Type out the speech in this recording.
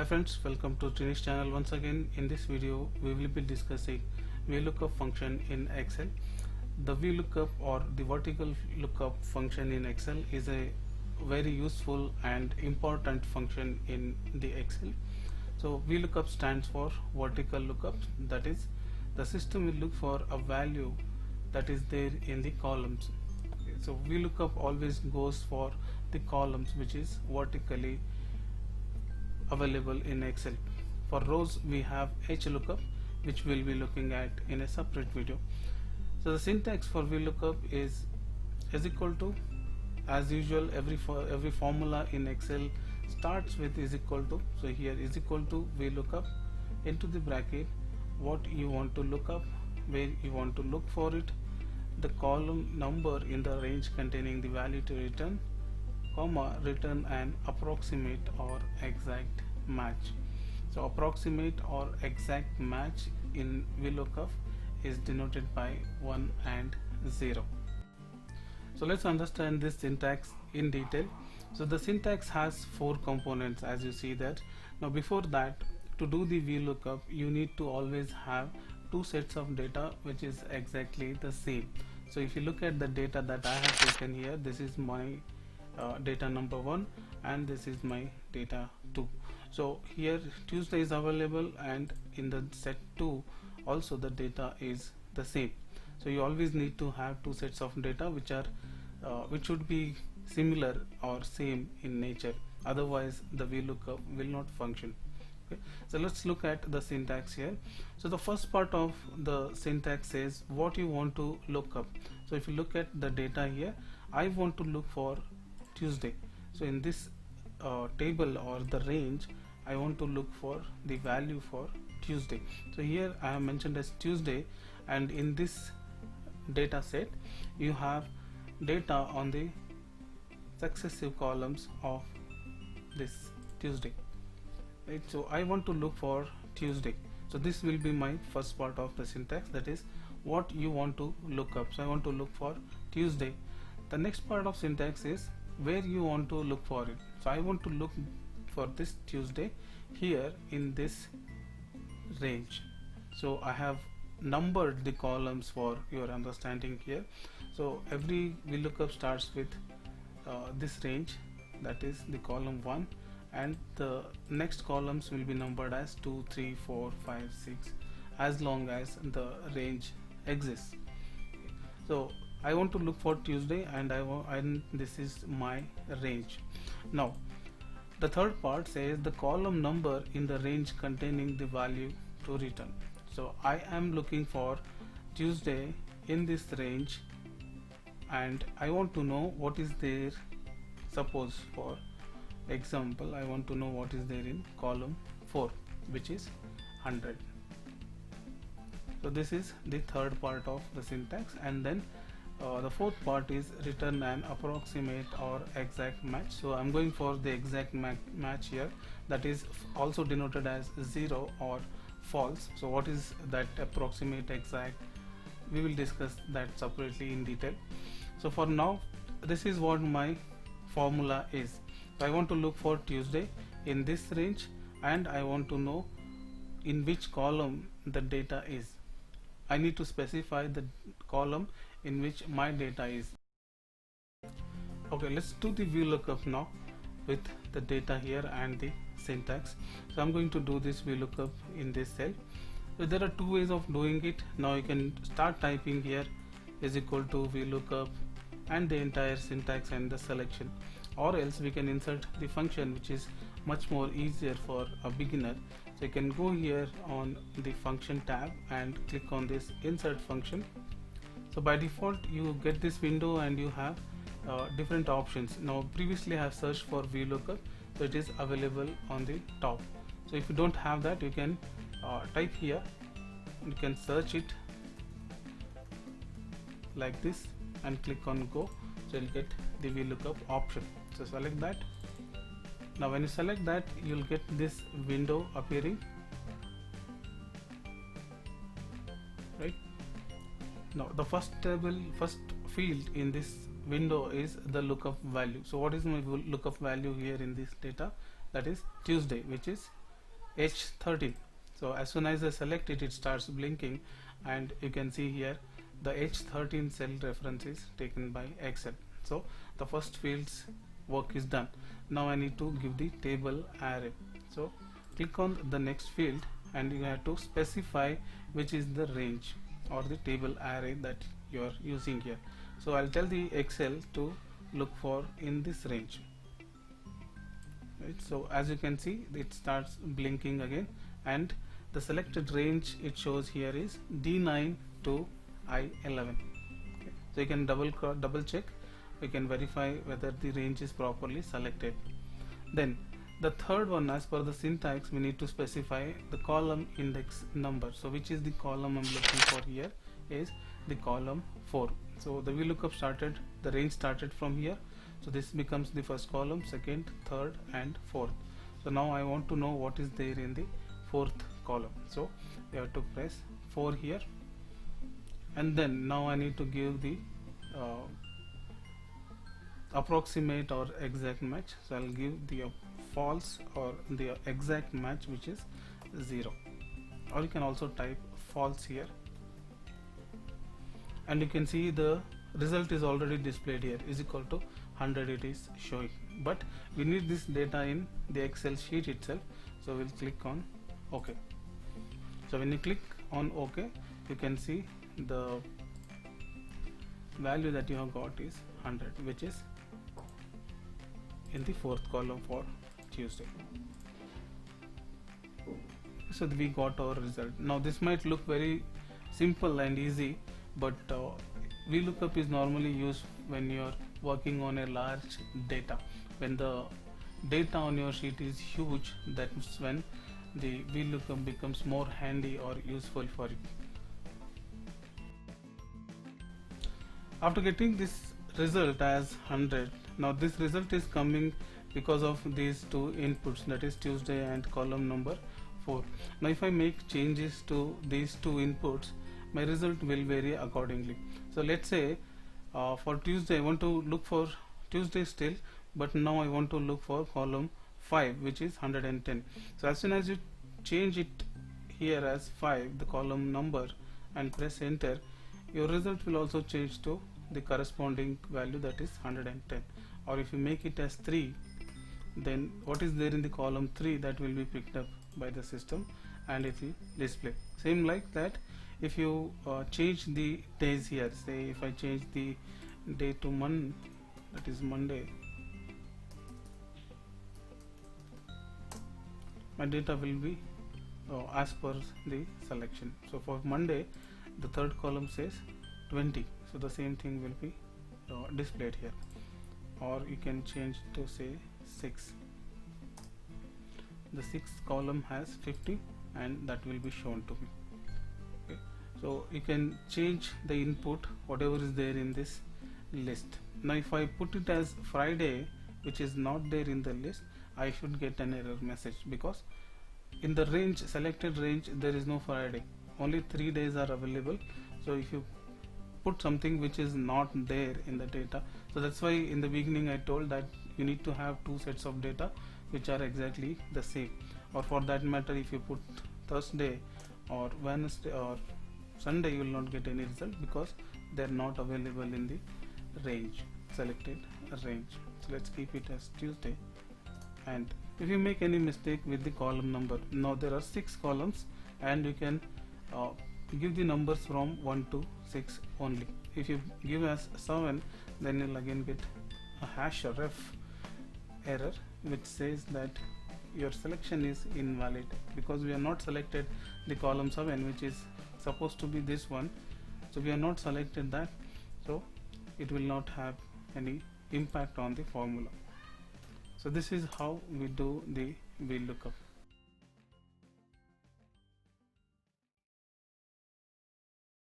friends, welcome to Trinish channel once again. In this video we will be discussing VLOOKUP function in Excel. The VLOOKUP or the vertical lookup function in Excel is a very useful and important function in the Excel. So VLOOKUP stands for vertical lookup, that is the system will look for a value that is there in the columns. So VLOOKUP always goes for the columns which is vertically available in Excel. For rows we have HLOOKUP, which we'll be looking at in a separate video. So the syntax for VLOOKUP is equal to, as usual, every formula in Excel starts with is equal to. So here is equal to VLOOKUP into the bracket what you want to look up, where you want to look for it, the column number in the range containing the value to return, comma, return an approximate or exact match. So approximate or exact match in VLOOKUP is denoted by 1 and 0. So let's understand this syntax in detail. So the syntax has 4 components, as you see that. Now before that, to do the VLOOKUP you need to always have 2 sets of data which is exactly the same. So if you look at the data that I have taken here, this is my data number 1 and this is my data 2. So here Tuesday is available, and in the set 2 also the data is the same. So you always need to have 2 sets of data which are which should be similar or same in nature, otherwise the VLOOKUP will not function. Okay, so let's look at the syntax here. So the first part of the syntax says what you want to look up. So if you look at the data here, I want to look for Tuesday. So in this table or the range, I want to look for the value for Tuesday. So here I have mentioned as Tuesday, and in this data set you have data on the successive columns of this Tuesday, right? So I want to look for Tuesday. So this will be my first part of the syntax, that is what you want to look up. So I want to look for Tuesday. The next part of syntax is where you want to look for it. So I want to look for this Tuesday here in this range. So I have numbered the columns for your understanding here. So every VLOOKUP starts with this range, that is the column 1, and the next columns will be numbered as 2, 3, 4, 5, 6 as long as the range exists. So I want to look for Tuesday, and this is my range. Now the third part says the column number in the range containing the value to return. So I am looking for Tuesday in this range, and I want to know what is there. Suppose for example I want to know what is there in column 4, which is 100. So this is the third part of the syntax, and then the fourth part is return an approximate or exact match. So I'm going for the exact match here, that is also denoted as 0 or false. So what is that approximate exact? We will discuss that separately in detail. So for now, this is what my formula is. So I want to look for Tuesday in this range, and I want to know in which column the data is. I need to specify the column in which my data is. Okay, let's do the VLOOKUP now with the data here and the syntax. So I'm going to do this VLOOKUP in this cell. So there are 2 ways of doing it. Now you can start typing here is equal to VLOOKUP and the entire syntax and the selection, or else we can insert the function, which is much more easier for a beginner. So you can go here on the function tab and click on this insert function. So by default you get this window and you have different options. Now previously I have searched for VLOOKUP, so it is available on the top. So if you don't have that, you can type here, you can search it like this and click on go. So you'll get the VLOOKUP option. So select that. Now when you select that, you'll get this window appearing, right? Now the first field in this window is the lookup value. So what is my lookup value here in this data? That is Tuesday, which is H13. So as soon as I select it, it starts blinking, and you can see here the H13 cell reference is taken by Excel. So the first field's work is done. Now I need to give the table array. So click on the next field and you have to specify which is the range or the table array that you are using here. So I'll tell the Excel to look for in this range. Right, so as you can see, it starts blinking again, and the selected range it shows here is D9 to I11. Okay. So you can double check, you can verify whether the range is properly selected. Then the third one, as per the syntax, we need to specify the column index number. So which is the column I'm looking for here is the column 4. So the VLOOKUP started, the range started from here. So this becomes the first column, second, third and fourth. So now I want to know what is there in the fourth column. So you have to press 4 here, and then now I need to give the approximate or exact match. So I'll give the false or the exact match, which is 0, or you can also type false here, and you can see the result is already displayed here, is equal to 100 it is showing, but we need this data in the Excel sheet itself. So we'll click on OK. So when you click on OK, you can see the value that you have got is 100, which is in the fourth column for Tuesday. So we got our result. Now this might look very simple and easy, but VLOOKUP is normally used when you are working on a large data. When the data on your sheet is huge, that's when the VLOOKUP becomes more handy or useful for you. After getting this result as 100, now this result is coming because of these two inputs, that is Tuesday and column number 4. Now if I make changes to these two inputs, my result will vary accordingly. So let's say for Tuesday I want to look for Tuesday still, but now I want to look for column 5, which is 110. So as soon as you change it here as 5, the column number, and press enter, your result will also change to the corresponding value, that is 110. Or if you make it as 3, then what is there in the column 3, that will be picked up by the system and it will display. Same like that, if you change the days here, say if I change the day to that is Monday, my data will be as per the selection. So for Monday, the third column says 20, so the same thing will be displayed here. Or you can change to say 6, the sixth column has 50 and that will be shown to me. Okay. So you can change the input whatever is there in this list. Now if I put it as Friday, which is not there in the list, I should get an error message, because in the range, selected range, there is no Friday, only 3 days are available. So if you put something which is not there in the data, so that's why in the beginning I told that you need to have 2 sets of data which are exactly the same. Or for that matter, if you put Thursday or Wednesday or Sunday, you will not get any result because they are not available in the range, selected range. So let's keep it as Tuesday. And if you make any mistake with the column number, now there are 6 columns and you can give the numbers from 1 to 6 only. If you give as 7, then you'll again get a hash or ref error which says that your selection is invalid, because we have not selected the column 7, which is supposed to be this one. So we have not selected that, so it will not have any impact on the formula. So this is how we do the VLOOKUP.